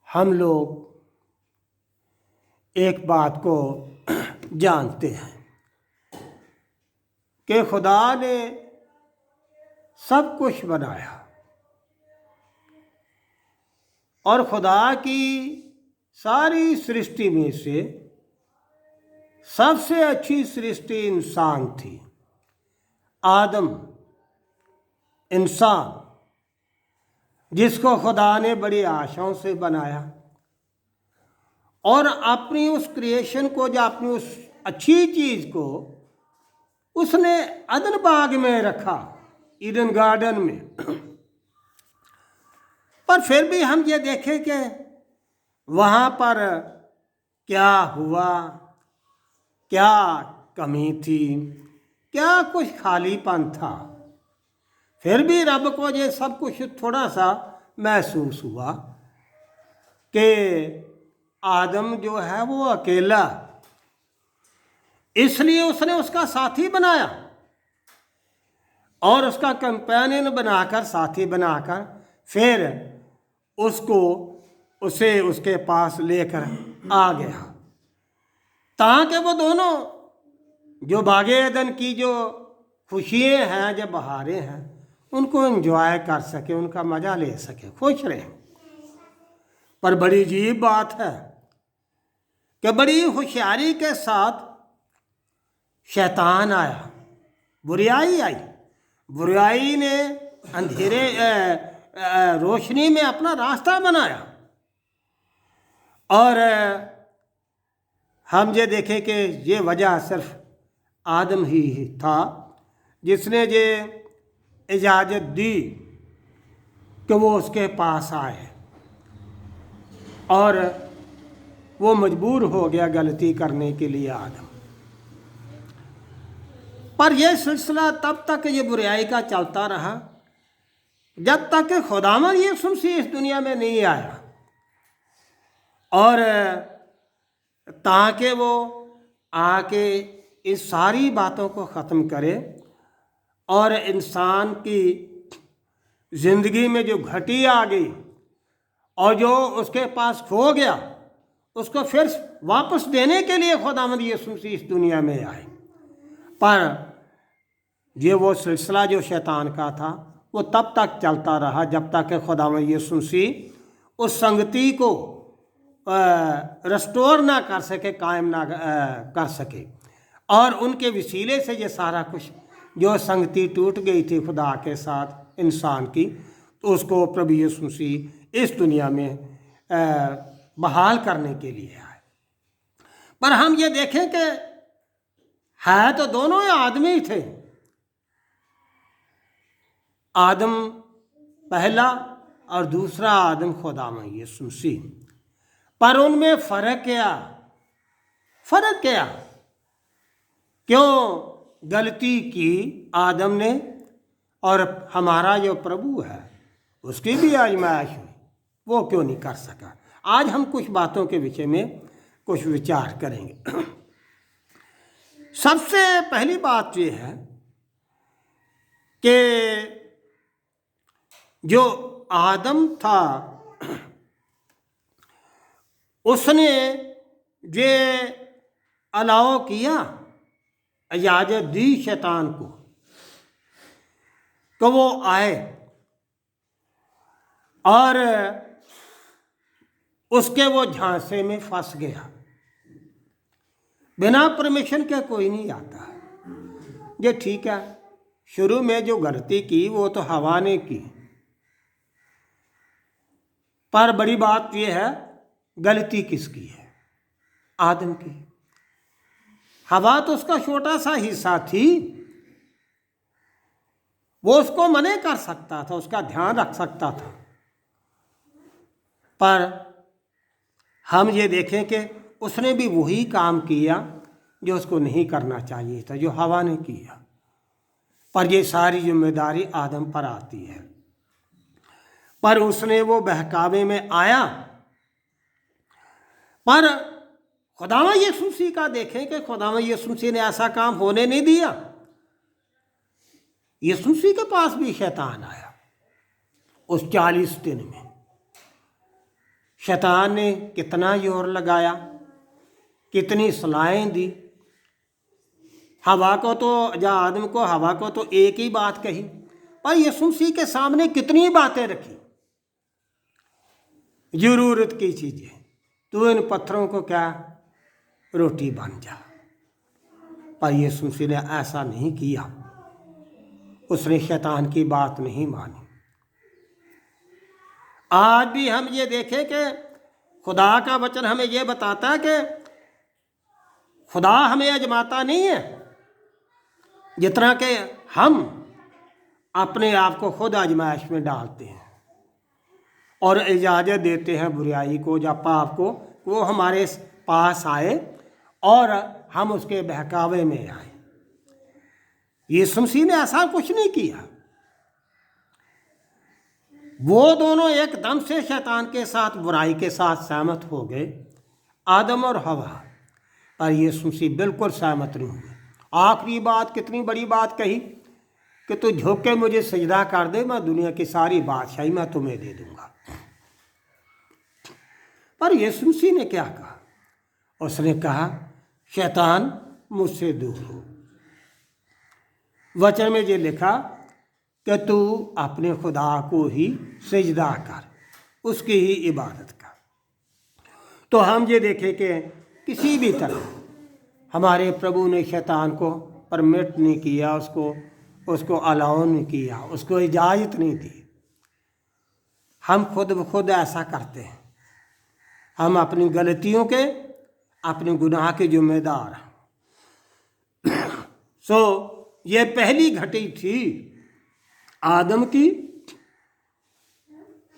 हम लोग एक बात को जानते हैं कि खुदा ने सब कुछ बनाया और खुदा की सारी सृष्टि में से सबसे अच्छी सृष्टि इंसान थी। आदम इंसान जिसको खुदा ने बड़ी आशाओं से बनाया और अपनी उस क्रिएशन को, जो अपनी उस अच्छी चीज़ को उसने अदन बाग में रखा, ईडन गार्डन में। पर फिर भी हम ये देखें कि वहाँ पर क्या हुआ, क्या कमी थी, क्या कुछ खालीपन था। फिर भी रब को ये सब कुछ थोड़ा सा महसूस हुआ कि आदम जो है वो अकेला, इसलिए उसने उसका साथी बनाया और उसका कंपेनियन बनाकर, साथी बनाकर फिर उसे उसके पास लेकर आ गया, ताकि वो दोनों जो बागे अदन की जो खुशियाँ हैं, जो बहारें हैं, उनको एंजॉय कर सके, उनका मज़ा ले सके, खुश रहे। पर बड़ी अजीब बात है कि बड़ी होशियारी के साथ शैतान आया, बुराई आई। बुराई ने अंधेरे रोशनी में अपना रास्ता बनाया और हम ये देखें कि ये वजह सिर्फ आदम ही था जिसने ये इजाज़त दी कि वो उसके पास आए, और वो मजबूर हो गया गलती करने के लिए आदम। पर यह सिलसिला तब तक ये बुराई का चलता रहा जब तक कि खुदावंद यीशु मसीह इस दुनिया में नहीं आया, और ताकि वो आके इस सारी बातों को ख़त्म करे और इंसान की ज़िंदगी में जो घटी आ गई और जो उसके पास खो गया, उसको फिर वापस देने के लिए खुदावंद यीशु मसीह इस दुनिया में आए। पर ये वो सिलसिला जो शैतान का था वो तब तक चलता रहा जब तक कि खुदावंद यीशु मसीह उस संगति को रेस्टोर ना कर सके, कायम ना कर सके, और उनके वसीले से ये सारा कुछ जो संगति टूट गई थी खुदा के साथ इंसान की, तो उसको प्रभु यीशु मसीह इस दुनिया में बहाल करने के लिए आए। पर हम ये देखें कि है तो दोनों ही आदमी थे, आदम पहला और दूसरा आदम खुदावंद यीशु मसीह। पर उनमें फ़र्क क्या? क्यों गलती की आदम ने और हमारा जो प्रभु है उसकी भी आजमाइश हुई, वो क्यों नहीं कर सका? आज हम कुछ बातों के विषय में कुछ विचार करेंगे। सबसे पहली बात ये है कि जो आदम था उसने ये अलाउ किया, इजाज़त दी शैतान को कि वो आए, और उसके वो झांसे में फंस गया। बिना परमिशन के कोई नहीं आता। ये ठीक है, शुरू में जो गलती की वो तो हवा ने की, पर बड़ी बात यह है गलती किसकी है? आदम की। हवा तो उसका छोटा सा हिस्सा थी, वो उसको मना कर सकता था, उसका ध्यान रख सकता था। पर हम ये देखें कि उसने भी वही काम किया जो उसको नहीं करना चाहिए था, जो हवा ने किया। पर ये सारी जिम्मेदारी आदम पर आती है। पर उसने वो बहकावे में आया। पर खुदावंद यीशु मसीह का देखें कि खुदावंद यीशु मसीह ने ऐसा काम होने नहीं दिया। यीशु मसीह के पास भी शैतान आया उस 40 दिन में। शैतान ने कितना जोर लगाया, कितनी सलाहें दी। हवा को तो या आदम को, हवा को तो एक ही बात कही, पर यीशु मसीह के सामने कितनी बातें रखी। जरूरत की चीजें, तू इन पत्थरों को क्या रोटी बन जा। पर यीशु मसीह ने ऐसा नहीं किया, उसने शैतान की बात नहीं मानी। आज भी हम ये देखें कि खुदा का वचन हमें ये बताता है कि खुदा हमें आजमाता नहीं है, जितना कि हम अपने आप को खुद आजमाइश में डालते हैं और इजाज़त देते हैं बुराई को या पाप को, वो हमारे पास आए और हम उसके बहकावे में आए। यीशु मसीह ने ऐसा कुछ नहीं किया। वो दोनों एकदम से शैतान के साथ, बुराई के साथ सहमत हो गए, आदम और हवा। पर यीशु मसीह बिल्कुल सहमत नहीं हुए। आखिरी बात, कितनी बड़ी बात कही कि तू झुक के मुझे सजदा कर दे, मैं दुनिया की सारी बादशाही मैं तुम्हें दे दूंगा। पर यीशु मसीह ने क्या कहा? उसने कहा, शैतान मुझसे दूर हो। वचन में ये लिखा कि तू अपने खुदा को ही सजदा कर, उसकी ही इबादत कर। तो हम ये देखें कि किसी भी तरह हमारे प्रभु ने शैतान को परमिट नहीं किया, उसको अलाउ नहीं किया, उसको इजाज़त नहीं दी। हम खुद ब खुद ऐसा करते हैं। हम अपनी गलतियों के, अपने गुनाह के जिम्मेदार हैं। ये पहली घटी थी आदम की,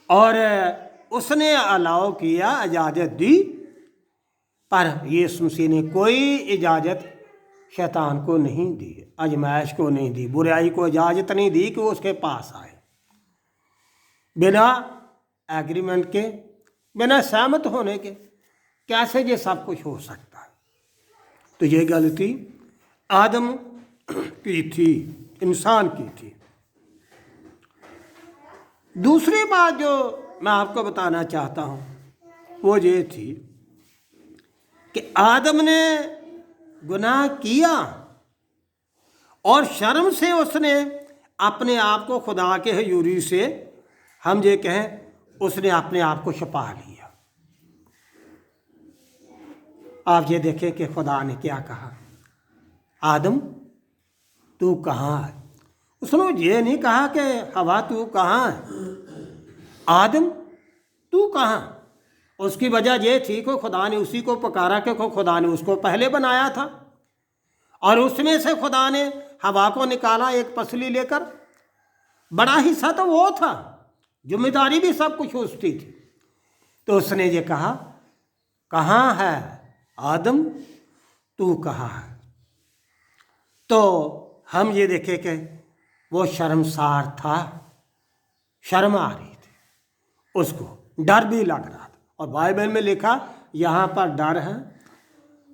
और उसने अलाउ किया, इजाज़त दी। पर यीशु मसीह ने कोई इजाज़त शैतान को नहीं दी, आजमाइश को नहीं दी, बुराई को इजाज़त नहीं दी कि वो उसके पास आए। बिना एग्रीमेंट के, बिना सहमत होने के कैसे ये सब कुछ हो सकता है? तो ये गलती आदम की थी, इंसान की थी। दूसरी बात जो मैं आपको बताना चाहता हूँ वो ये थी कि आदम ने गुनाह किया और शर्म से उसने अपने आप को खुदा के हजूरी से, हम ये कहें, उसने अपने आप को छिपा लिया। आप ये देखें कि खुदा ने क्या कहा, आदम तू कहाँ है? उसने ये नहीं कहा कि हवा तू कहाँ है, आदम तू कहाँ। उसकी वजह ये थी कि खुदा ने उसी को पुकारा कि खुदा ने उसको पहले बनाया था, और उसमें से खुदा ने हवा को निकाला एक पसली लेकर। बड़ा हिस्सा तो वो था, जिम्मेदारी भी सब कुछ उसकी थी। तो उसने ये कहा, कहाँ है आदम, तू कहाँ है? तो हम ये देखें कि वो शर्मसार था, शर्म आ रही थी, उसको डर भी लग रहा था। और बाइबल में लिखा, यहाँ पर डर है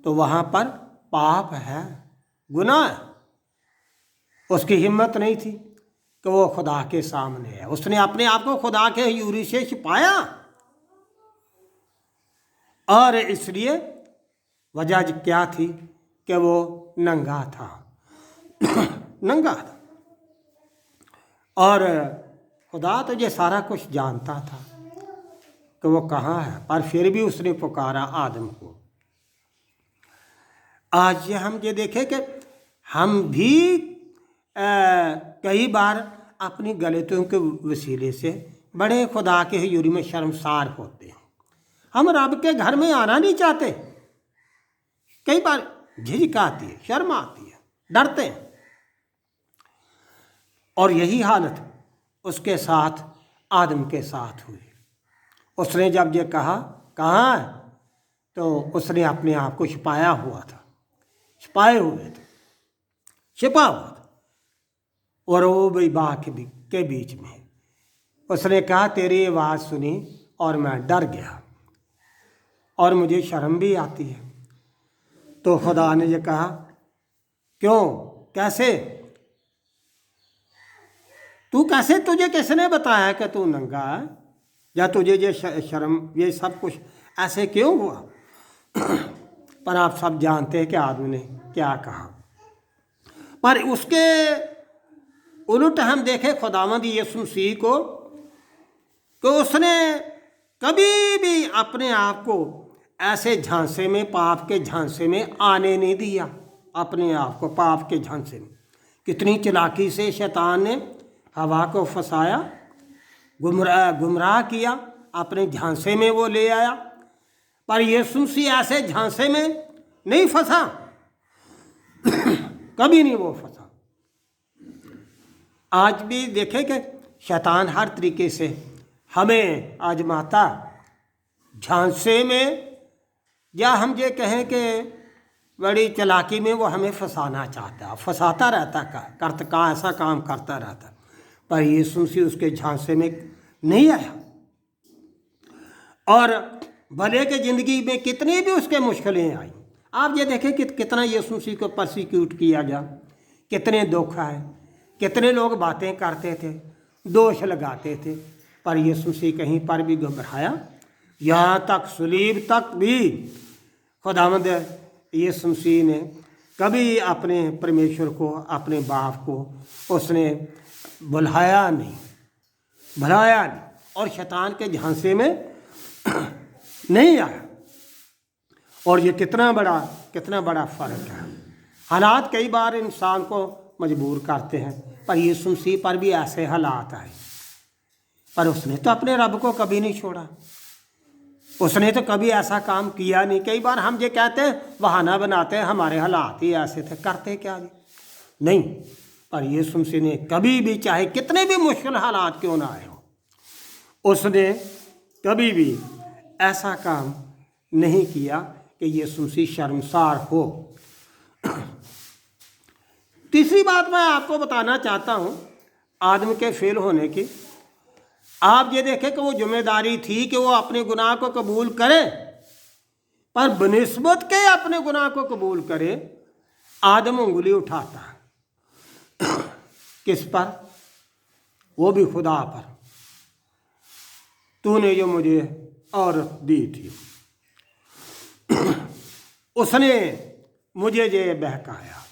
तो वहाँ पर पाप है, गुनाह है। उसकी हिम्मत नहीं थी कि वो खुदा के सामने है। उसने अपने आप को खुदा के हजूरी से छिपाया, और इसलिए वजह क्या थी कि वो नंगा था। नंगा था, और खुदा तो ये सारा कुछ जानता था कि वो कहाँ है, पर फिर भी उसने पुकारा आदम को। आज ये हम ये देखें कि हम भी कई बार अपनी गलतियों के वसीले से बड़े खुदा के हजूरी में शर्मसार होते हैं। हम रब के घर में आना नहीं चाहते, कई बार झिझक आती है, शर्म आती है, डरते हैं। और यही हालत उसके साथ, आदम के साथ हुई। उसने जब ये कहा कहाँ है, तो उसने अपने आप को छिपाया हुआ था, छिपाए हुए थे, छिपा हुआ था। और वो भी बाग के बीच में उसने कहा, तेरी आवाज़ सुनी और मैं डर गया और मुझे शर्म भी आती है। तो खुदा ने ये कहा, क्यों, कैसे, तू कैसे, तुझे किसने बताया कि तू नंगा है? या तुझे ये शर्म ये सब कुछ ऐसे क्यों हुआ? पर आप सब जानते हैं कि आदमी ने क्या कहा। पर उसके उलट हम देखें खुदावंद यीशु मसीह को, कि उसने कभी भी अपने आप को ऐसे झांसे में, पाप के झांसे में आने नहीं दिया। अपने आप को पाप के झांसे में कितनी चालाकी से शैतान ने हवा को फंसाया, गुमराह किया, अपने झांसे में वो ले आया। पर यीशु मसीह ऐसे झांसे में नहीं फंसा, कभी नहीं वो फंसा। आज भी देखें कि शैतान हर तरीके से हमें आजमाता, झांसे में, या हम ये कहें कि बड़ी चालाकी में वो हमें फंसाना चाहता, फंसाता रहता, करता ऐसा काम करता रहता। पर यीशु मसीह उसके झांसे में नहीं आया। और भले के ज़िंदगी में कितनी भी उसके मुश्किलें आई, आप ये देखें कि कितना यीशु मसीह को परसिक्यूट किया गया, कितने दुख आए, कितने लोग बातें करते थे, दोष लगाते थे, पर यीशु मसीह कहीं पर भी घबराया। यहाँ तक सलीब तक भी खुदावंद यीशु मसीह ने कभी अपने परमेश्वर को, अपने बाप को उसने बुलाया नहीं, और शैतान के झांसे में नहीं आया। और ये कितना बड़ा फ़र्क है। हालात कई बार इंसान को मजबूर करते हैं, पर यीशु मसीह पर भी ऐसे हालात आए, पर उसने तो अपने रब को कभी नहीं छोड़ा, उसने तो कभी ऐसा काम किया नहीं। कई बार हम ये कहते हैं, बहाना बनाते हैं, हमारे हालात ही ऐसे थे, करते क्या जी? नहीं, पर यीशु मसीह ने कभी भी, चाहे कितने भी मुश्किल हालात क्यों ना आए हो, उसने कभी भी ऐसा काम नहीं किया कि यीशु मसीह शर्मसार हो। तीसरी बात मैं आपको बताना चाहता हूँ आदम के फेल होने की। आप ये देखें कि वो जिम्मेदारी थी कि वो अपने गुनाह को कबूल करे, पर बनिस्बत के अपने गुनाह को कबूल करे, आदम उंगली उठाता है। किस पर? वो भी खुदा पर। तूने जो मुझे औरत दी थी, उसने मुझे ये बहकाया,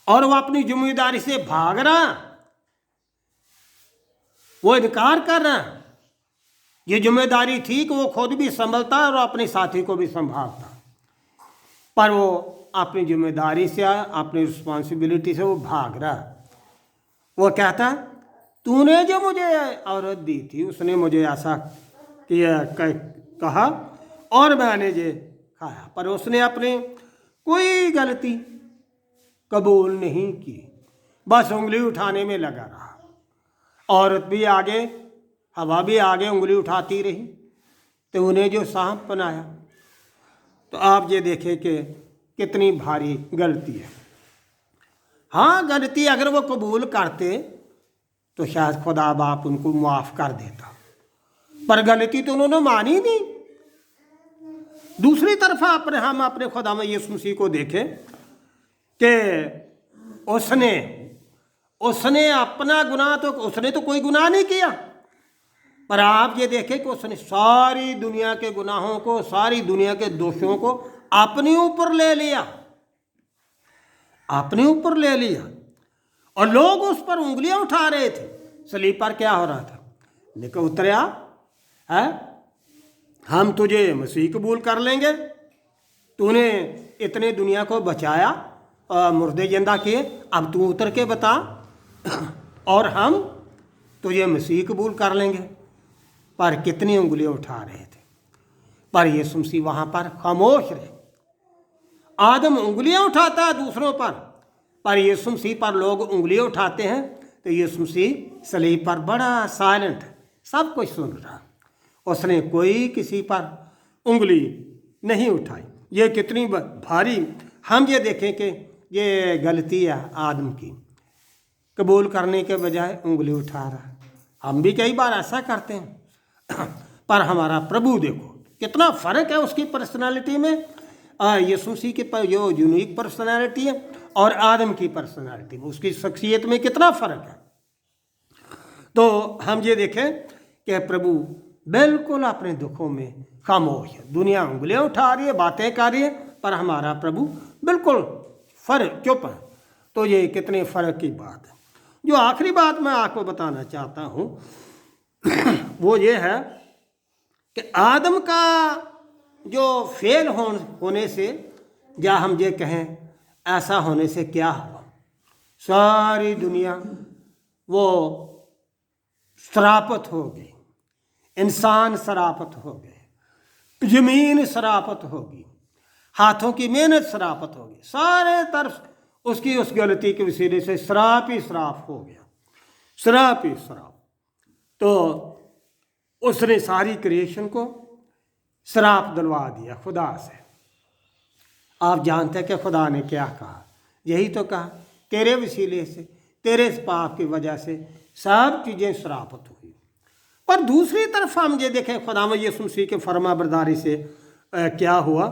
और वो अपनी जिम्मेदारी से भाग रहा, वो इनकार कर रहा। ये जिम्मेदारी थी कि वो खुद भी संभलता और अपने साथी को भी संभालता, पर वो अपनी जिम्मेदारी से, अपनी रिस्पॉन्सिबिलिटी से वो भाग रहा। वो कहता, तूने जो मुझे औरत दी थी, उसने मुझे ऐसा कहा और मैंने ये खाया, पर उसने अपनी कोई गलती कबूल नहीं की, बस उंगली उठाने में लगा रहा। औरत भी आगे, हवा भी आगे उंगली उठाती रही, तो उन्हें जो सांप बनाया। तो आप ये देखें कि कितनी भारी गलती है। हाँ, गलती अगर वो कबूल करते तो शायद खुदा बाप उनको माफ़ कर देता, पर गलती तो उन्होंने मानी नहीं। दूसरी तरफ हम अपने खुदा में यीशु मसीह को देखें कि उसने अपना गुनाह तो, उसने तो कोई गुनाह नहीं किया, पर आप ये देखें कि उसने सारी दुनिया के गुनाहों को, सारी दुनिया के दोषों को अपने ऊपर ले लिया, अपने ऊपर ले लिया। और लोग उस पर उंगलियां उठा रहे थे। सलीब पर क्या हो रहा था? लेकर उतरया है, हम तुझे मसीह कबूल कर लेंगे, तूने इतने दुनिया को बचाया, मुर्दे जिंदा किए, अब तू उतर के बता और हम तुझे मसीह कबूल कर लेंगे। पर कितनी उंगलियां उठा रहे थे, पर यीशु मसीह वहाँ पर खामोश रहे। आदम उंगलियां उठाता है दूसरों पर यीशु मसीह पर लोग उंगलियां उठाते हैं, तो यीशु मसीह सलीब पर बड़ा साइलेंट, सब कुछ सुन रहा। उसने कोई किसी पर उंगली नहीं उठाई। ये कितनी भारी, हम ये देखें कि ये गलती है आदम की, कबूल करने के बजाय उंगली उठा रहा। हम भी कई बार ऐसा करते हैं, पर हमारा प्रभु देखो कितना फ़र्क है उसकी पर्सनालिटी में। यीशु मसीह की जो यूनिक पर्सनालिटी है और आदम की पर्सनालिटी में, उसकी शख्सियत में कितना फ़र्क है। तो हम ये देखें कि प्रभु बिल्कुल अपने दुखों में खामोश है। दुनिया उंगलियां उठा रही है, बातें कर रही है, पर हमारा प्रभु बिल्कुल फर्क चुप है। तो ये कितने फ़र्क की बात है। जो आखिरी बात मैं आपको बताना चाहता हूँ वो ये है कि आदम का जो फेल होने से, या हम ये कहें ऐसा होने से क्या हुआ, सारी दुनिया वो शराफत हो गई, इंसान शराफत हो गए, ज़मीन शराफत होगी, हाथों की मेहनत शराफत होगी, सारे तरफ उसकी उस गलती के वसीले से शराप ही शराफ हो गया, शराप ही शराप। तो उसने सारी क्रिएशन को शराप दिलवा दिया खुदा से। आप जानते हैं कि खुदा ने क्या कहा? यही तो कहा, तेरे वसीले से, तेरे इस पाप की वजह से सब चीज़ें शराफत हुई। पर दूसरी तरफ हम ये देखें खुदावंद यीशु मसीह के फर्मा बरदारी से क्या हुआ।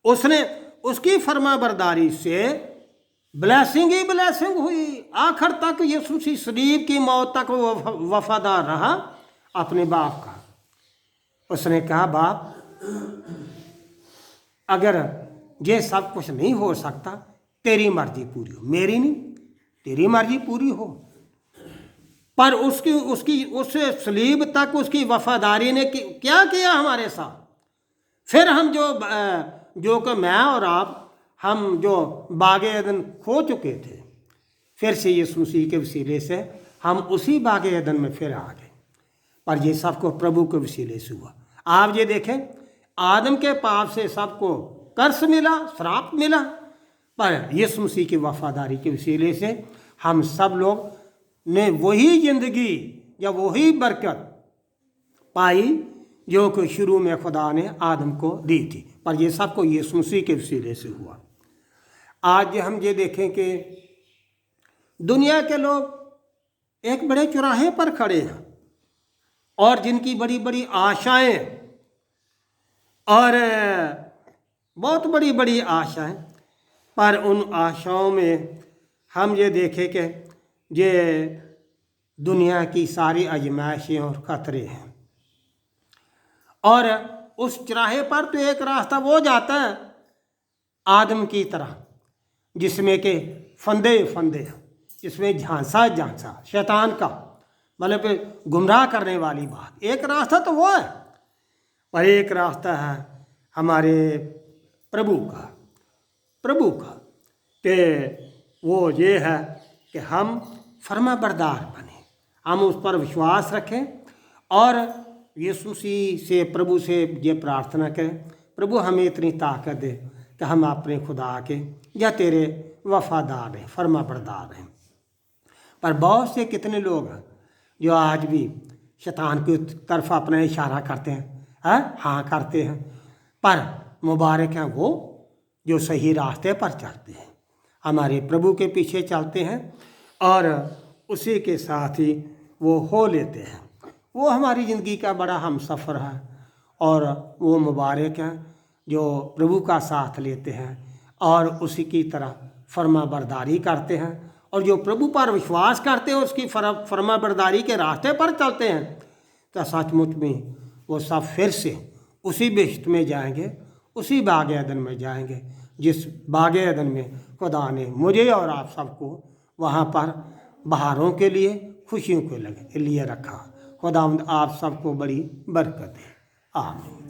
उसने उसकी फर्मा बरदारी से ब्लेसिंग ही ब्लेसिंग हुई। आखिर तक यीशु मसीह सलीब की मौत तक वो वफादार रहा अपने बाप का। उसने कहा, बाप अगर ये सब कुछ नहीं हो सकता, तेरी मर्जी पूरी हो, मेरी नहीं, तेरी मर्जी पूरी हो। पर उस सलीब तक उसकी वफादारी ने क्या किया हमारे साथ। फिर हम जो कि मैं और आप, हम जो बागे अदन खो चुके थे, फिर से यीशु मसीह के वसीले से हम उसी बागे अदन में फिर आ गए। पर ये सबको प्रभु के वसीले से हुआ। आप ये देखें, आदम के पाप से सबको कर्स मिला, श्राप मिला, पर यीशु मसीह की वफादारी के वसीले से हम सब लोग ने वही जिंदगी या वही बरकत पाई जो कि शुरू में खुदा ने आदम को दी थी। पर ये सबको यीशु मसीह के वसीले से हुआ। आज हम ये देखें कि दुनिया के लोग एक बड़े चौराहे पर खड़े हैं और जिनकी बड़ी बड़ी आशाएं और बहुत बड़ी बड़ी आशाएं, पर उन आशाओं में हम ये देखें कि ये दुनिया की सारी आजमाइशें और ख़तरे हैं। और उस चौराहे पर तो एक रास्ता वो जाता है आदम की तरह, जिसमें के फंदे फंदे हैं, जिसमें झांसा झांसा शैतान का, मतलब गुमराह करने वाली बात। एक रास्ता तो वो है, पर एक रास्ता है हमारे प्रभु का कि वो ये है कि हम फर्माबरदार बने, हम उस पर विश्वास रखें और यीशु मसीह से, प्रभु से ये प्रार्थना करें, प्रभु हमें इतनी ताकत दे कि हम अपने खुदा के या तेरे वफादार रहें, फर्माबरदार रहें। पर बहुत से कितने लोग हैं जो आज भी शैतान की तरफ अपना इशारा करते हैं, हाँ करते हैं, पर मुबारक हैं वो जो सही रास्ते पर चलते हैं, हमारे प्रभु के पीछे चलते हैं और उसी के साथ ही वो हो लेते हैं। वो हमारी ज़िंदगी का बड़ा हम सफ़र है और वो मुबारक हैं जो प्रभु का साथ लेते हैं और उसी की तरह फर्माबरदारी करते हैं, और जो प्रभु पर विश्वास करते हैं उसकी फर्माबरदारी के रास्ते पर चलते हैं, तो सचमुच में वो सब फिर से उसी बेहश्त में जाएंगे, उसी बागे अदन में जाएंगे जिस बागे अदन में खुदा ने मुझे और आप सबको वहाँ पर बहारों के लिए, खुशियों के लिए रखा। खुदावंद आप सबको बड़ी बरकत है। आमीन।